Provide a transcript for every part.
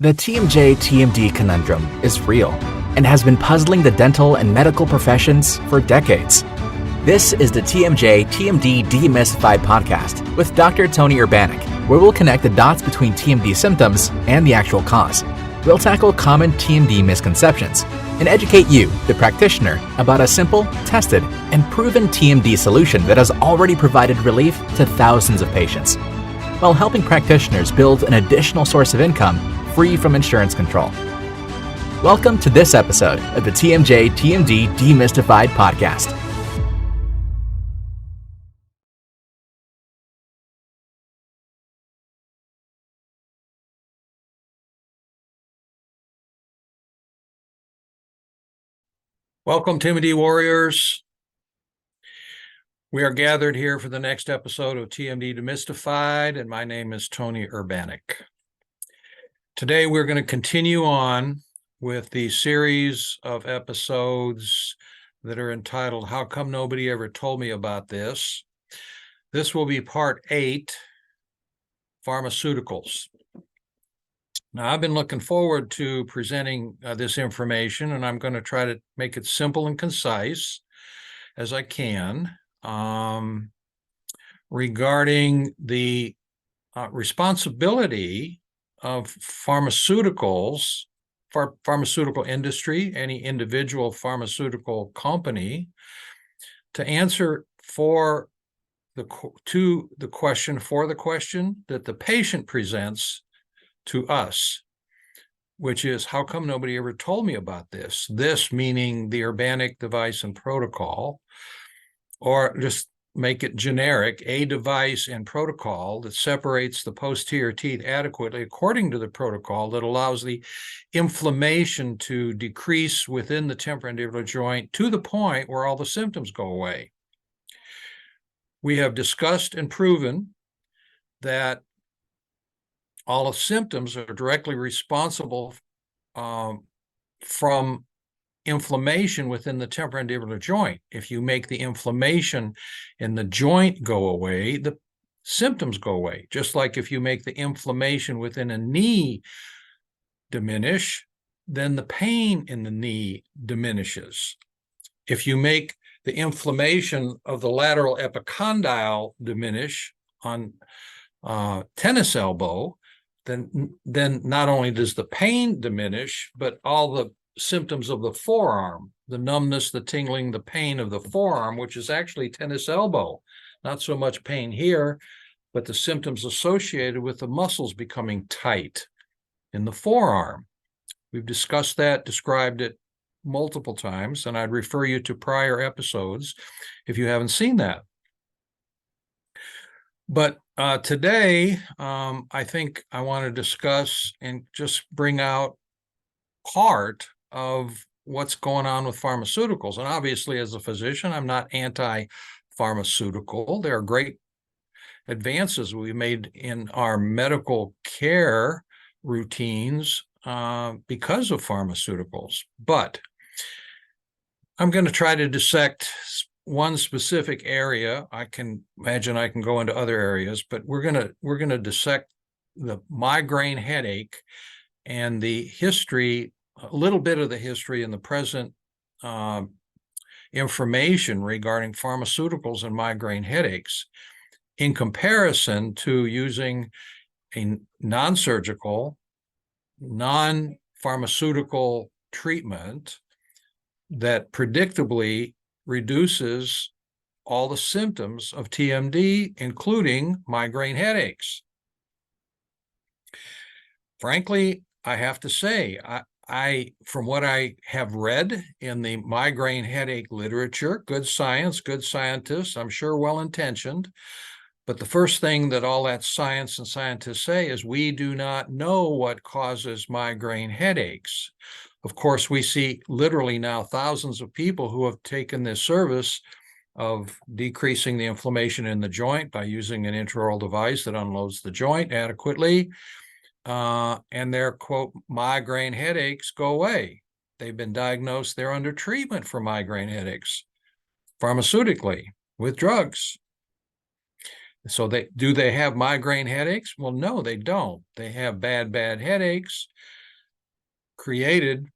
The TMJ-TMD conundrum is real and has been puzzling the dental and medical professions for decades. This is the TMJ-TMD Demystified podcast with Dr. Tony Urbanic, where we'll connect the dots between TMD symptoms and the actual cause. We'll tackle common TMD misconceptions and educate you, the practitioner, about a simple, tested, and proven TMD solution that has already provided relief to thousands of patients, while helping practitioners build an additional source of income free from insurance control. Welcome to this episode of the TMJ-TMD Demystified podcast. Welcome, TMD warriors. We are gathered here for the next episode of TMD Demystified, and my name is Tony Urbanic. Today, we're going to continue on with the series of episodes that are entitled, How Come Nobody Ever Told Me About This? This will be part 8, Pharmaceuticals. Now, I've been looking forward to presenting this information, and I'm going to try to make it simple and concise as I can regarding the responsibility of pharmaceuticals, pharmaceutical industry, any individual pharmaceutical company, to answer for the question that the patient presents to us, which is, how come nobody ever told me about this? This meaning the Urbanic device and protocol, or just make it generic, a device and protocol that separates the posterior teeth adequately according to the protocol that allows the inflammation to decrease within the temporomandibular joint to the point where all the symptoms go away. We have discussed and proven that all of symptoms are directly responsible from inflammation within the temporomandibular joint. If you make the inflammation in the joint go away, the symptoms go away. Just like if you make the inflammation within a knee diminish, then the pain in the knee diminishes. If you make the inflammation of the lateral epicondyle diminish on tennis elbow, then not only does the pain diminish, but all the symptoms of the forearm, the numbness, the tingling, the pain of the forearm, which is actually tennis elbow. Not so much pain here, but the symptoms associated with the muscles becoming tight in the forearm. We've discussed that, described it multiple times, and I'd refer you to prior episodes if you haven't seen that. But today, I think I want to discuss and just bring out part of what's going on with pharmaceuticals. And obviously, as a physician, I'm not anti-pharmaceutical. There are great advances we made in our medical care routines because of pharmaceuticals. But I'm going to try to dissect one specific area. I can imagine I can go into other areas, but we're going to dissect the migraine headache and the history, a little bit of the history and the present information regarding pharmaceuticals and migraine headaches in comparison to using a non-surgical, non-pharmaceutical treatment that predictably reduces all the symptoms of TMD, including migraine headaches. Frankly, I have to say, I from what I have read in the migraine headache literature, good science, good scientists, I'm sure well-intentioned, but the first thing that all that science and scientists say is we do not know what causes migraine headaches. Of course, we see literally now thousands of people who have taken this service of decreasing the inflammation in the joint by using an intraoral device that unloads the joint adequately, and their, quote, migraine headaches go away. They've been diagnosed, they're under treatment for migraine headaches, pharmaceutically, with drugs. So they have migraine headaches? Well, no, they don't. They have bad headaches created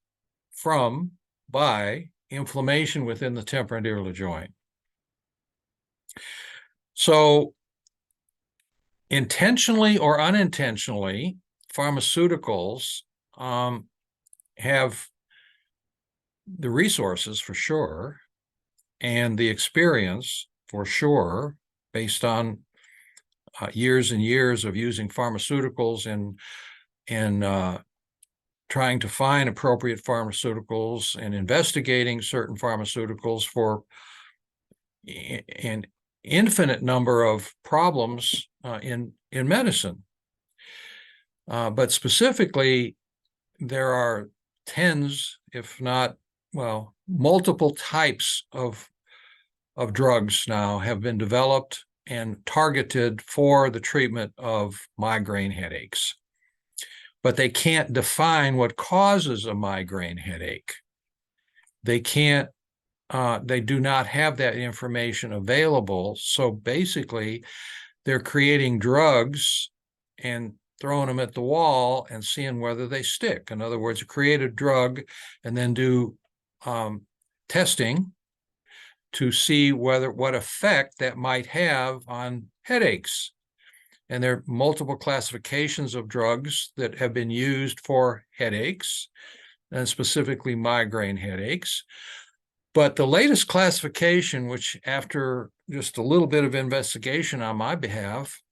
by inflammation within the temporomandibular joint. So intentionally or unintentionally, pharmaceuticals have the resources for sure, and the experience for sure, based on years and years of using pharmaceuticals and trying to find appropriate pharmaceuticals and investigating certain pharmaceuticals for an infinite number of problems in medicine. But specifically, there are tens, if not, well, multiple types of drugs now have been developed and targeted for the treatment of migraine headaches. But they can't define what causes a migraine headache. They can't, they do not have that information available. So basically, they're creating drugs and throwing them at the wall and seeing whether they stick. In other words, create a drug and then do testing to see what effect that might have on headaches. And there are multiple classifications of drugs that have been used for headaches, and specifically migraine headaches. But the latest classification, which after just a little bit of investigation on my behalf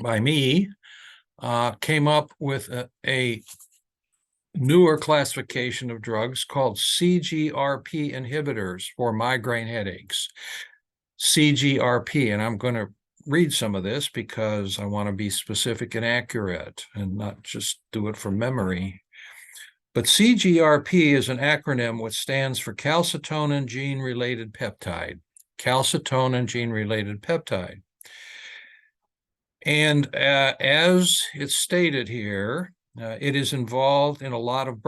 by me, came up with a newer classification of drugs called CGRP inhibitors for migraine headaches. CGRP, and I'm going to read some of this because I want to be specific and accurate and not just do it from memory. But CGRP is an acronym which stands for calcitonin gene-related peptide. Calcitonin gene-related peptide. And as it's stated here, it is involved in a lot of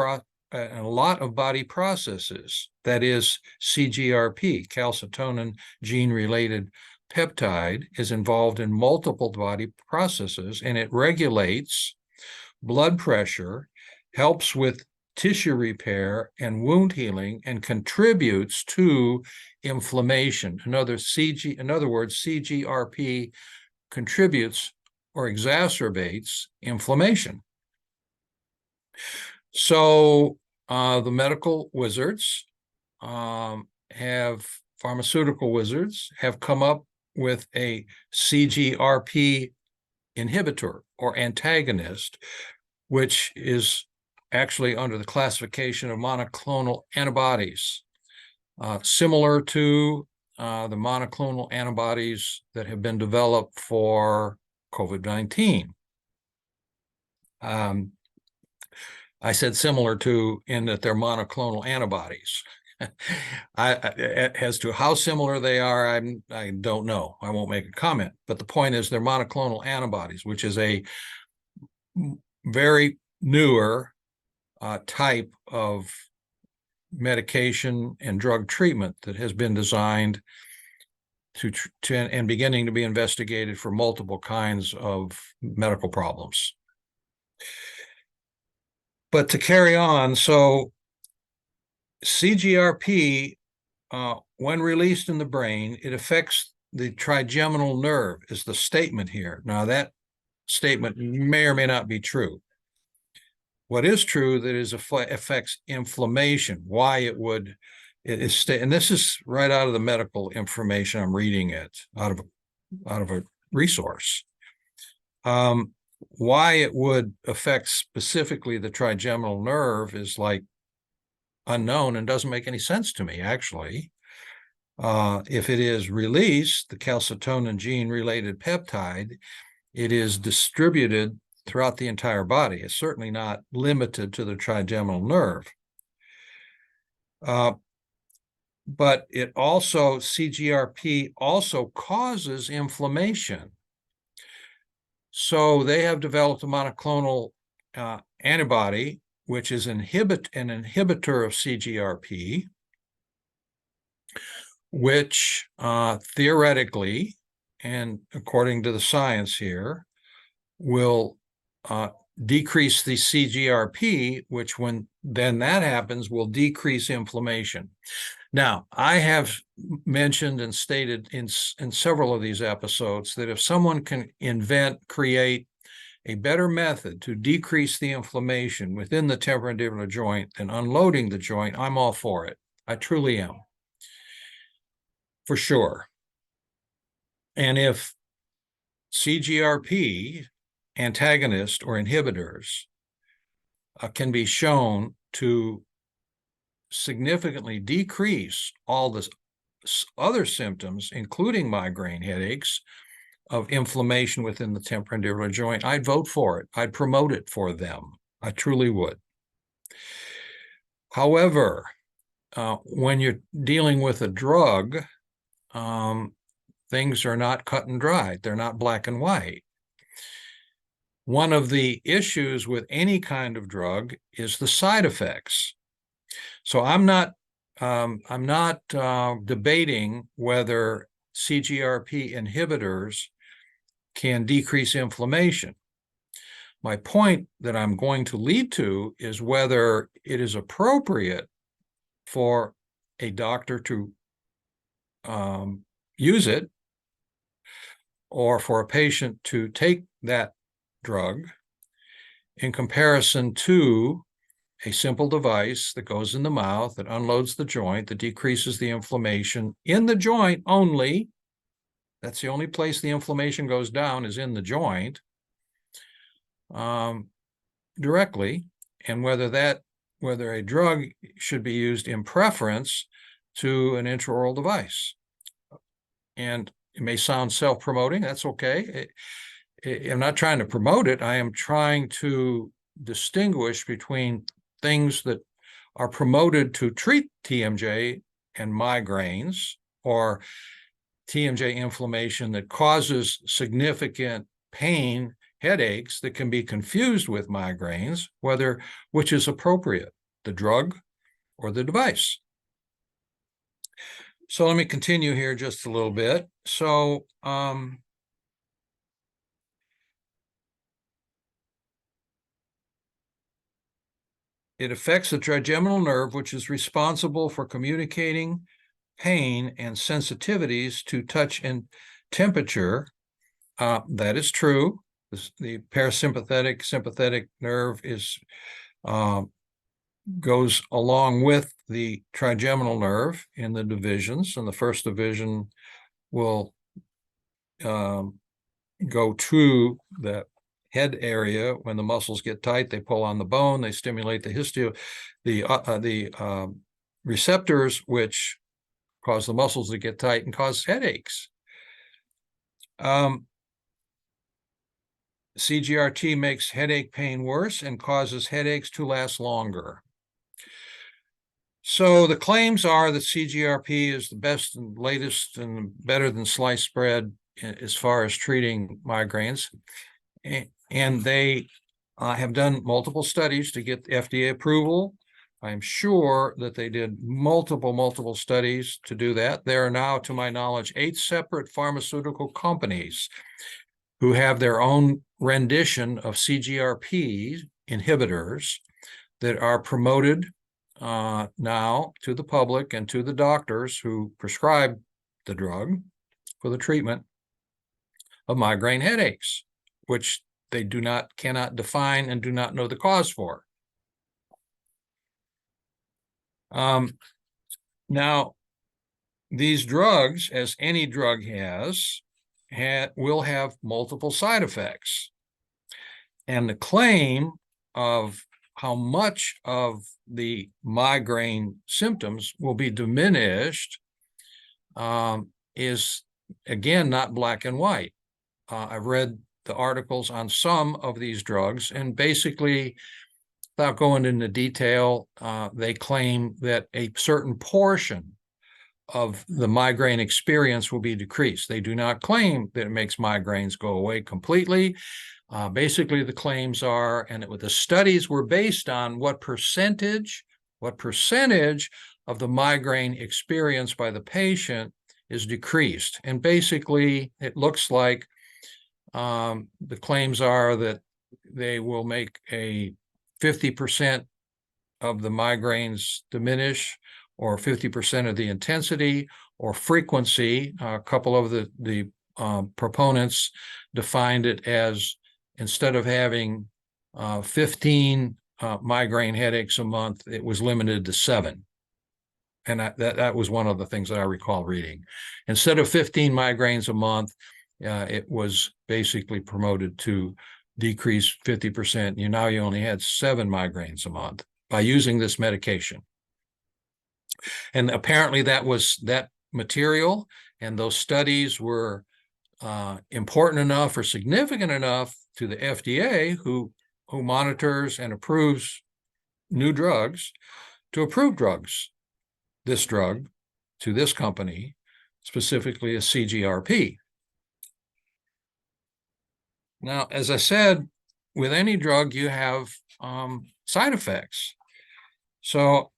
body processes. That is, CGRP, calcitonin gene-related peptide, is involved in multiple body processes, and it regulates blood pressure, helps with tissue repair and wound healing, and contributes to inflammation. In other words, CGRP contributes or exacerbates inflammation. So the medical wizards pharmaceutical wizards have come up with a CGRP inhibitor or antagonist, which is actually under the classification of monoclonal antibodies, similar to the monoclonal antibodies that have been developed for COVID-19. I said similar to in that they're monoclonal antibodies. As to how similar they are, I don't know. I won't make a comment. But the point is they're monoclonal antibodies, which is a very newer type of medication and drug treatment that has been designed to and beginning to be investigated for multiple kinds of medical problems. But to carry on, so CGRP, when released in the brain, it affects the trigeminal nerve, is the statement here. Now, that statement may or may not be true. What is true that is affects inflammation. Why it would, and this is right out of the medical information. I'm reading it out of a resource. Why it would affect specifically the trigeminal nerve is like unknown and doesn't make any sense to me, actually. If it is released, the calcitonin gene-related peptide, it is distributed throughout the entire body. It's certainly not limited to the trigeminal nerve. But it also, CGRP also causes inflammation. So they have developed a monoclonal antibody, which is an inhibitor of CGRP, which theoretically, and according to the science here, will decrease the CGRP, which when then that happens will decrease inflammation. Now, I have mentioned and stated in several of these episodes that if someone can create a better method to decrease the inflammation within the temporomandibular joint than unloading the joint, I'm all for it. I truly am, for sure. And if CGRP antagonists or inhibitors can be shown to significantly decrease all the other symptoms, including migraine headaches, of inflammation within the temporomandibular joint, I'd vote for it. I'd promote it for them. I truly would. However, when you're dealing with a drug, things are not cut and dried. They're not black and white. One of the issues with any kind of drug is the side effects. So I'm not debating whether CGRP inhibitors can decrease inflammation. My point that I'm going to lead to is whether it is appropriate for a doctor to use it, or for a patient to take that drug in comparison to a simple device that goes in the mouth, that unloads the joint, that decreases the inflammation in the joint only. That's the only place the inflammation goes down, is in the joint, directly, and whether a drug should be used in preference to an intraoral device. And it may sound self-promoting. That's okay. I'm not trying to promote it. I am trying to distinguish between things that are promoted to treat TMJ and migraines, or TMJ inflammation that causes significant pain, headaches that can be confused with migraines, which is appropriate, the drug or the device. So let me continue here just a little bit. So it affects the trigeminal nerve, which is responsible for communicating pain and sensitivities to touch and temperature. That is true. The parasympathetic sympathetic nerve goes along with the trigeminal nerve in the divisions, and the first division will go to the head area. When the muscles get tight, they pull on the bone, they stimulate the receptors, which cause the muscles to get tight and cause headaches. CGRT makes headache pain worse and causes headaches to last longer. So the claims are that CGRP is the best and latest and better than sliced bread as far as treating migraines. And they have done multiple studies to get FDA approval. I'm sure that they did multiple studies to do that. There are now, to my knowledge, 8 separate pharmaceutical companies who have their own rendition of CGRP inhibitors that are promoted now to the public and to the doctors who prescribe the drug for the treatment of migraine headaches, which they cannot define and do not know the cause for. Now, these drugs, as any drug will have multiple side effects. And the claim of how much of the migraine symptoms will be diminished is, again, not black and white. I've read the articles on some of these drugs, and basically, without going into detail, they claim that a certain portion of the migraine experience will be decreased. They do not claim that it makes migraines go away completely. Basically, the claims are, and the studies were based on what percentage of the migraine experienced by the patient is decreased. And basically, it looks like the claims are that they will make a 50% of the migraines diminish, or 50% of the intensity or frequency. A couple of the proponents defined it as, instead of having 15 migraine headaches a month, it was limited to 7. And that was one of the things that I recall reading. Instead of 15 migraines a month, it was basically promoted to decrease 50%. Now you only had 7 migraines a month by using this medication. And apparently that material and those studies were important enough or significant enough to the FDA, who monitors and approves new drugs, to approve this drug to this company, specifically a CGRP. Now, as I said, with any drug, you have side effects. So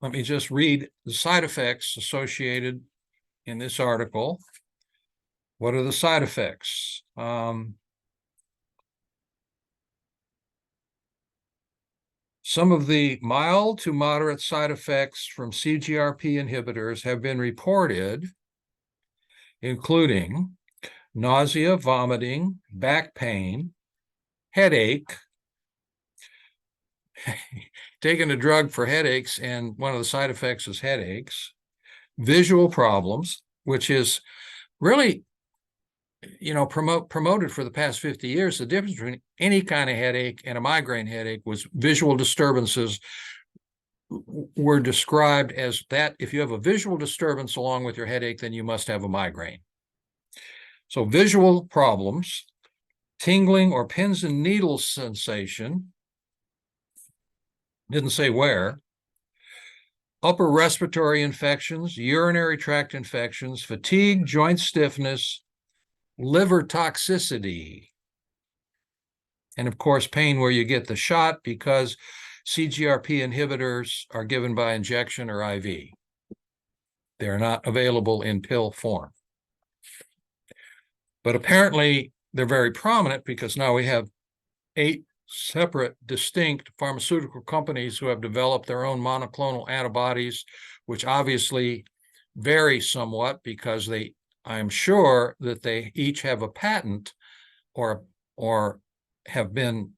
let me just read the side effects associated in this article. What are the side effects? Some of the mild to moderate side effects from CGRP inhibitors have been reported, including nausea, vomiting, back pain, headache. Taking a drug for headaches, and one of the side effects is headaches. Visual problems, which is really, promoted for the past 50 years. The difference between any kind of headache and a migraine headache was visual disturbances were described as that. If you have a visual disturbance along with your headache, then you must have a migraine. So visual problems, tingling or pins and needles sensation, didn't say where, upper respiratory infections, urinary tract infections, fatigue, joint stiffness, liver toxicity, and of course, pain where you get the shot, because CGRP inhibitors are given by injection or IV. They're not available in pill form. But apparently, they're very prominent because now we have 8 separate, distinct pharmaceutical companies who have developed their own monoclonal antibodies, which obviously vary somewhat because I'm sure that they each have a patent or have been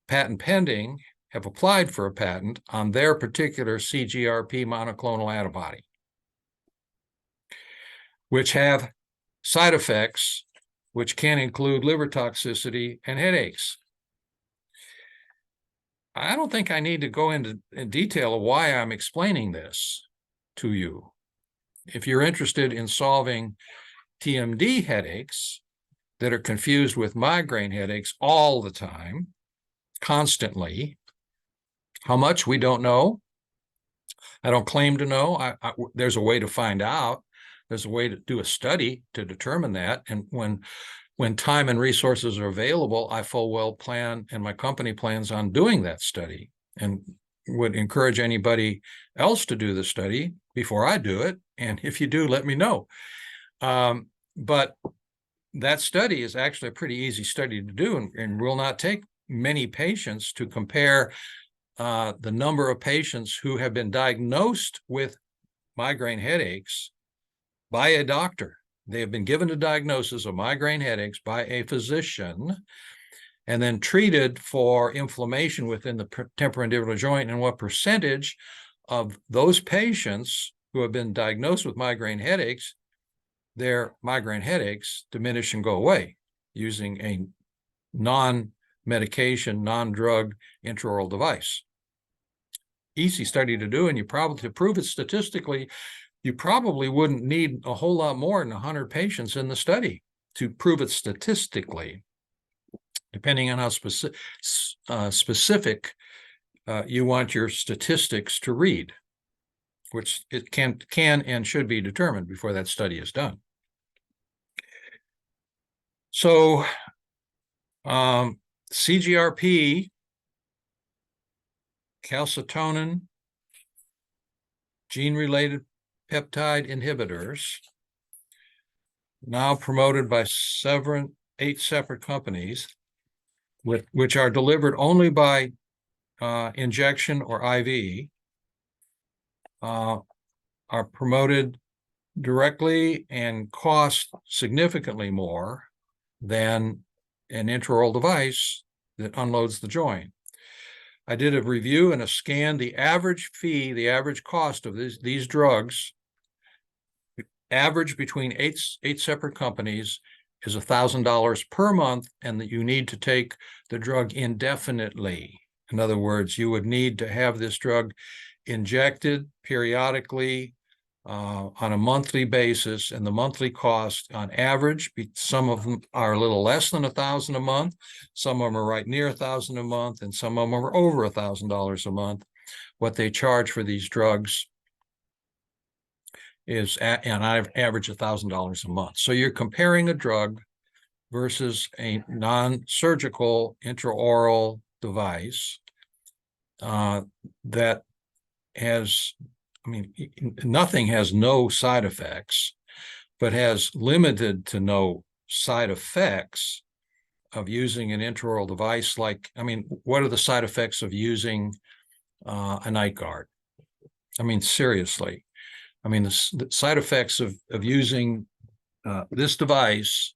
patent pending, have applied for a patent on their particular CGRP monoclonal antibody, which have side effects which can include liver toxicity and headaches. I don't think I need to go into detail of why I'm explaining this to you. If you're interested in solving TMD headaches that are confused with migraine headaches all the time, constantly, how much we don't know. I don't claim to know. There's a way to find out. There's a way to do a study to determine that. And when time and resources are available, I full well plan, and my company plans on doing that study, and would encourage anybody else to do the study before I do it. And if you do, let me know. But that study is actually a pretty easy study to do, and will not take many patients to compare the number of patients who have been diagnosed with migraine headaches by a doctor. They have been given a diagnosis of migraine headaches by a physician and then treated for inflammation within the temporomandibular joint, and what percentage of those patients who have been diagnosed with migraine headaches, their migraine headaches diminish and go away using a non-medication, non-drug intraoral device. Easy study to do, and you probably, to prove it statistically, you probably wouldn't need a whole lot more than 100 patients in the study to prove it statistically, depending on how specific you want your statistics to read, which it can and should be determined before that study is done. So CGRP, calcitonin, gene-related peptide inhibitors, now promoted by 8 separate companies, which are delivered only by injection or IV, are promoted directly and cost significantly more than an intraoral device that unloads the joint. I did a review and a scan. The average fee, the average cost of these drugs, average between eight separate companies, is $1,000 per month, and that you need to take the drug indefinitely. In other words, you would need to have this drug injected periodically on a monthly basis, and the monthly cost on average, some of them are a little less than $1,000 a month, some of them are right near $1,000 a month, and some of them are over $1,000 a month. What they charge for these drugs is, and I average $1,000 a month. So you're comparing a drug versus a non-surgical intraoral device that has, nothing has no side effects, but has limited to no side effects of using an intraoral device. Like, what are the side effects of using a night guard? Seriously. The side effects of using this device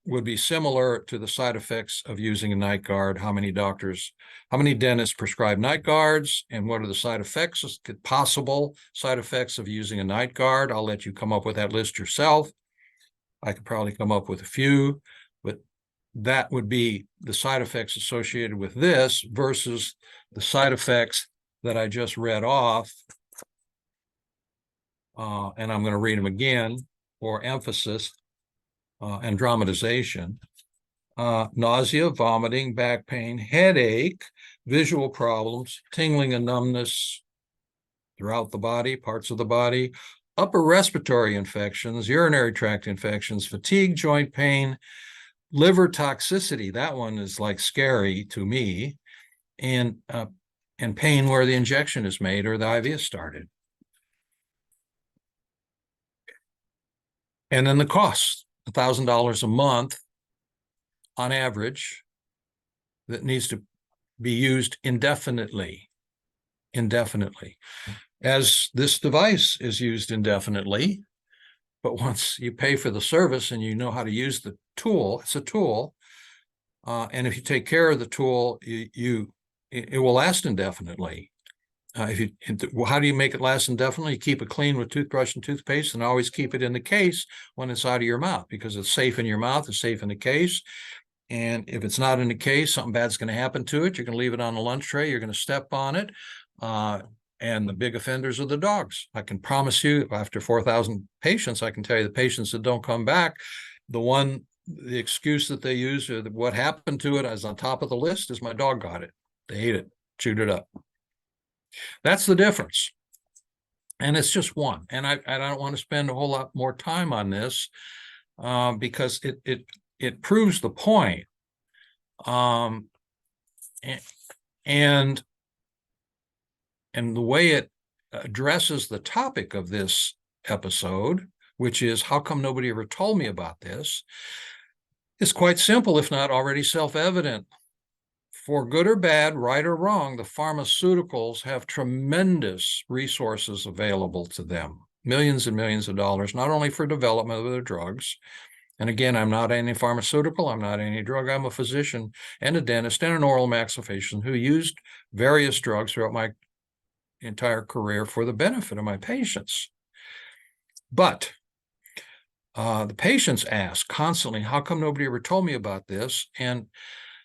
would be similar to the side effects of using a night guard. How many dentists prescribe night guards, and what are the possible side effects of using a night guard? I'll let you come up with that list yourself. I could probably come up with a few, but that would be the side effects associated with this versus the side effects that I just read off. And I'm going to read them again for emphasis and dramatization. Nausea, vomiting, back pain, headache, visual problems, tingling and numbness throughout the body, parts of the body, upper respiratory infections, urinary tract infections, fatigue, joint pain, liver toxicity. That one is like scary to me, and pain where the injection is made or the IV is started. And then the cost, $1,000 a month on average, that needs to be used indefinitely. As this device is used indefinitely, but once you pay for the service and you know how to use the tool, it's a tool, and if you take care of the tool, it will last indefinitely. How do you make it last indefinitely? You keep it clean with toothbrush and toothpaste, and always keep it in the case when it's out of your mouth, because it's safe in your mouth, it's safe in the case. And if it's not in the case, something bad's going to happen to it. You're going to leave it on the lunch tray, you're going to step on it, and the big offenders are the dogs. I can promise you, after 4,000 patients, I can tell you the patients that don't come back, the excuse that they use, or what happened to it as on top of the list, is my dog got it. They ate it, chewed it up. That's the difference. And it's just one. And I don't want to spend a whole lot more time on this because it proves the point. And the way it addresses the topic of this episode, which is how come nobody ever told me about this, is quite simple, if not already self-evident. For good or bad, right or wrong, the pharmaceuticals have tremendous resources available to them, millions and millions of dollars, not only for development of their drugs. And again, I'm not any pharmaceutical, I'm not any drug, I'm a physician and a dentist and an oral maxillofacial who used various drugs throughout my entire career for the benefit of my patients. But the patients ask constantly, how come nobody ever told me about this? And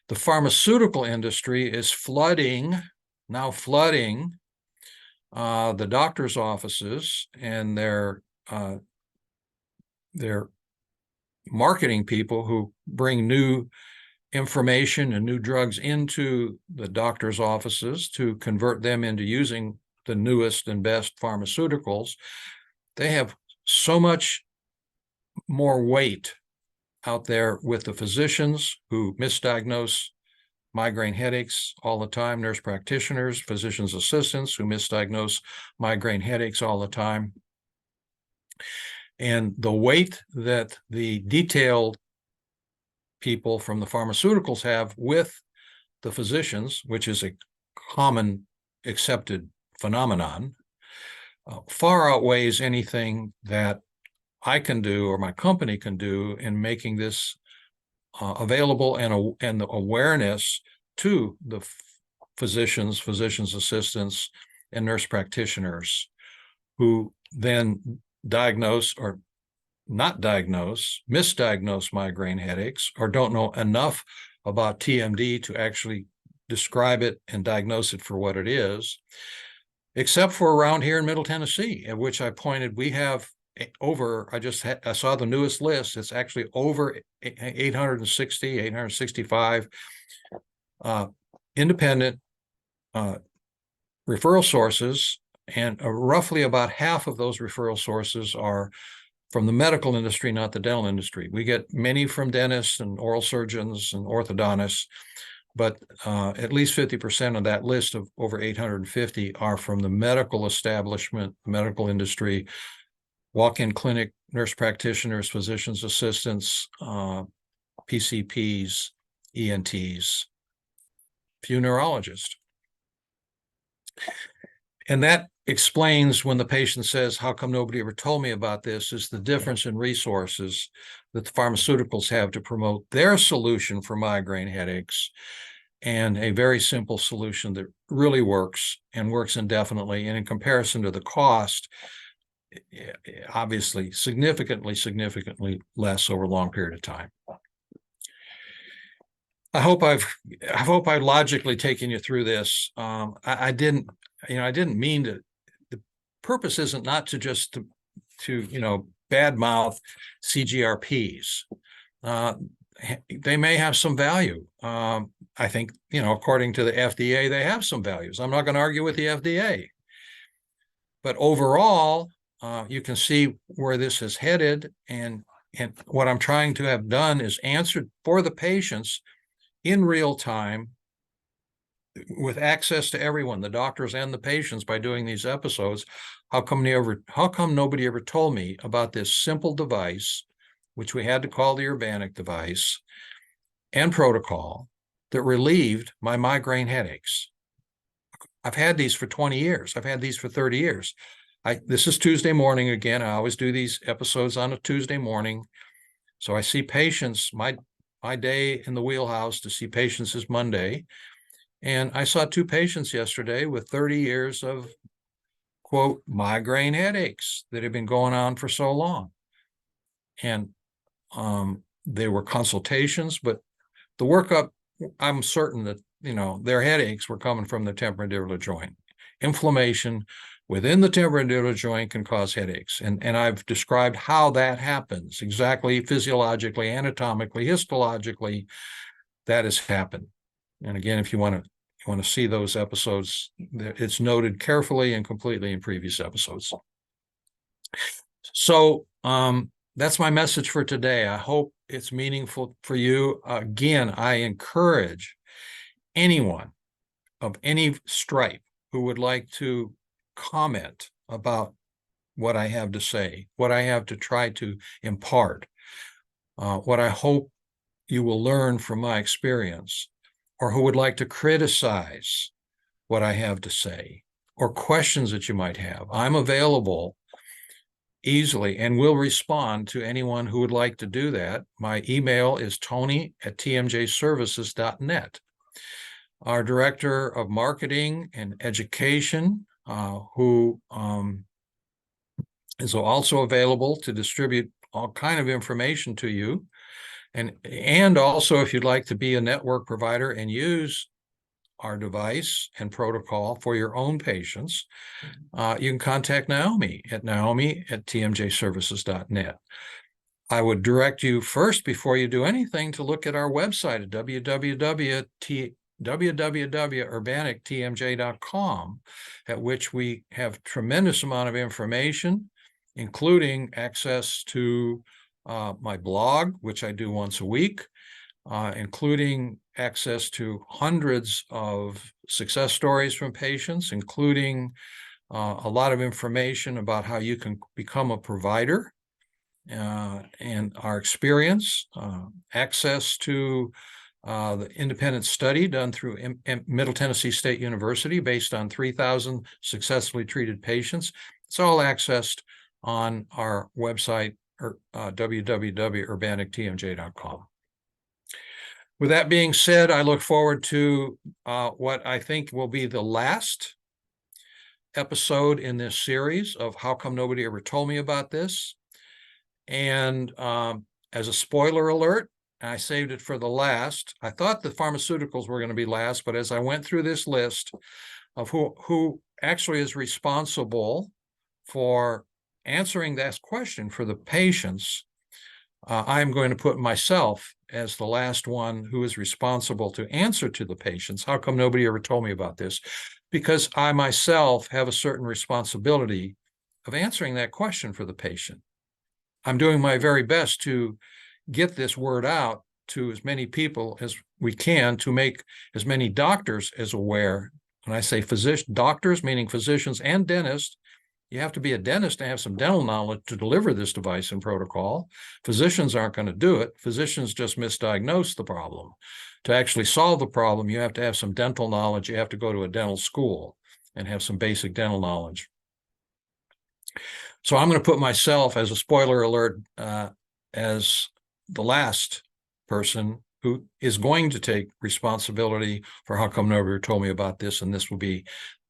the pharmaceutical industry is flooding the doctor's offices and their marketing people who bring new information and new drugs into the doctor's offices to convert them into using the newest and best pharmaceuticals. They have so much more weight out there with the physicians who misdiagnose migraine headaches all the time, nurse practitioners, physician's assistants who misdiagnose migraine headaches all the time. And the weight that the detailed people from the pharmaceuticals have with the physicians, which is a common accepted phenomenon, far outweighs anything that I can do or my company can do in making this available and the awareness to the physicians, physician's assistants, and nurse practitioners who then diagnose or not diagnose, misdiagnose migraine headaches, or don't know enough about TMD to actually describe it and diagnose it for what it is, except for around here in Middle Tennessee, at which I pointed, we have over, I saw the newest list, it's actually over 860, 865 independent referral sources, and roughly about half of those referral sources are from the medical industry, not the dental industry. We get many from dentists and oral surgeons and orthodontists, but at least 50% of that list of over 850 are from the medical establishment, medical industry, walk-in clinic, nurse practitioners, physician's assistants, PCPs, ENTs, few neurologists. And that explains when the patient says, how come nobody ever told me about this, is the difference in resources that the pharmaceuticals have to promote their solution for migraine headaches, and a very simple solution that really works and works indefinitely. And in comparison to the cost, obviously significantly less over a long period of time. I hope I've logically taken you through this. I didn't mean to. The purpose isn't not to just to badmouth CGRPs. They may have some value. I think, according to the FDA, they have some values. I'm not going to argue with the FDA. But overall, you can see where this is headed. And what I'm trying to have done is answered for the patients in real time with access to everyone, the doctors and the patients, by doing these episodes. How come nobody ever told me about this simple device, which we had to call the Urbanic device, and protocol that relieved my migraine headaches? I've had these for 20 years. I've had these for 30 years. This is Tuesday morning again. I always do these episodes on a Tuesday morning. So I see patients. My day in the wheelhouse to see patients is Monday. And I saw 2 patients yesterday with 30 years of, quote, migraine headaches that have been going on for so long. And they were consultations, but the workup, I'm certain that, their headaches were coming from the temporomandibular joint. Inflammation within the temporomandibular joint can cause headaches. And I've described how that happens exactly, physiologically, anatomically, histologically. That has happened. And again, if you want to see those episodes, it's noted carefully and completely in previous episodes. So that's my message for today. I hope it's meaningful for you. Again, I encourage anyone of any stripe who would like to comment about what I have to say, what I have to try to impart, what I hope you will learn from my experience, or who would like to criticize what I have to say, or questions that you might have. I'm available easily and will respond to anyone who would like to do that. My email is tony@tmjservices.net. Our director of marketing and education, who is also available to distribute all kind of information to you. And also, if you'd like to be a network provider and use our device and protocol for your own patients, you can contact Naomi at tmjservices.net. I would direct you first, before you do anything, to look at our website at www.urbanictmj.com, at which we have tremendous amount of information, including access to my blog, which I do once a week, including access to hundreds of success stories from patients, including a lot of information about how you can become a provider and our experience, access to the independent study done through Middle Tennessee State University based on 3,000 successfully treated patients. It's all accessed on our website, www.urbanictmj.com. With that being said, I look forward to what I think will be the last episode in this series of How Come Nobody Ever Told Me About This? And as a spoiler alert, I saved it for the last. I thought the pharmaceuticals were going to be last, but as I went through this list of who actually is responsible for answering that question for the patients, I'm going to put myself as the last one who is responsible to answer to the patients. How come nobody ever told me about this? Because I myself have a certain responsibility of answering that question for the patient. I'm doing my very best to get this word out to as many people as we can, to make as many doctors as aware. When I say doctors, meaning physicians and dentists, you have to be a dentist to have some dental knowledge to deliver this device and protocol. Physicians aren't going to do it. Physicians just misdiagnose the problem. To actually solve the problem, you have to have some dental knowledge. You have to go to a dental school and have some basic dental knowledge. So I'm going to put myself, as a spoiler alert, as the last person who is going to take responsibility for how come nobody told me about this, and this will be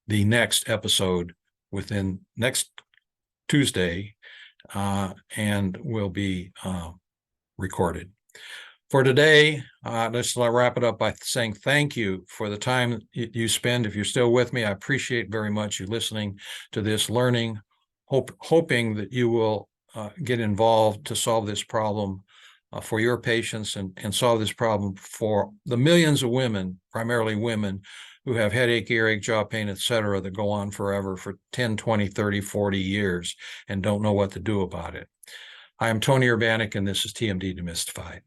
the next episode within next Tuesday, and will be recorded. For today, let's wrap it up by saying thank you for the time you spend. If you're still with me, I appreciate very much you listening to this, learning, hoping that you will get involved to solve this problem for your patients and solve this problem for the millions of women, primarily women, who have headache, earache, jaw pain, etc., that go on forever for 10, 20, 30, 40 years and don't know what to do about it. I am Tony Urbanic, and this is TMD Demystified.